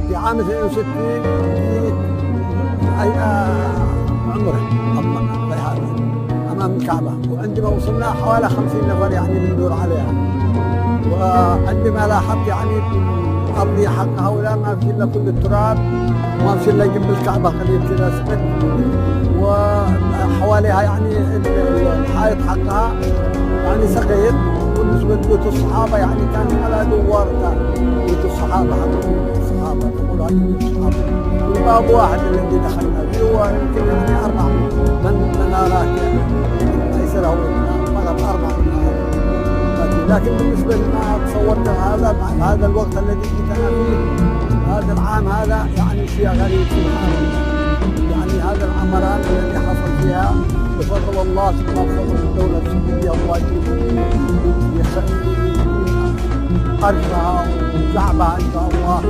في عام 62 جيت عمره أمام الكعبة، وعندما وصلنا حوالي 50 نفر يعني بندور عليها، وعندما لاحظت يعني الأرضية حق هؤلاء ما في إلا كل التراب، وما في إلا جنب الكعبة قليل كذا سمك، وحواليها يعني الحائط حقها يعني صغير، بالنسبة لبيوت الصحابة يعني كان على دوار بيوت الصحابة حق الصحابة، تقول هذه بيوت الصحابة، والباب واحد الذي دخلنا فيه هو يمكن يعني 4 منارات يعني أيسره فقط 4 منارات، لكن بالنسبة لما تصورت هذا الوقت الذي جيت أنا فيه هذا العام هذا يعني شيء غريب سبحان الله، يعني هذا العمران الذي حصل فيها بفضل الله ثم بفضل الدولة السعودية الله يخلي أرجها وزعبها إن شاء الله.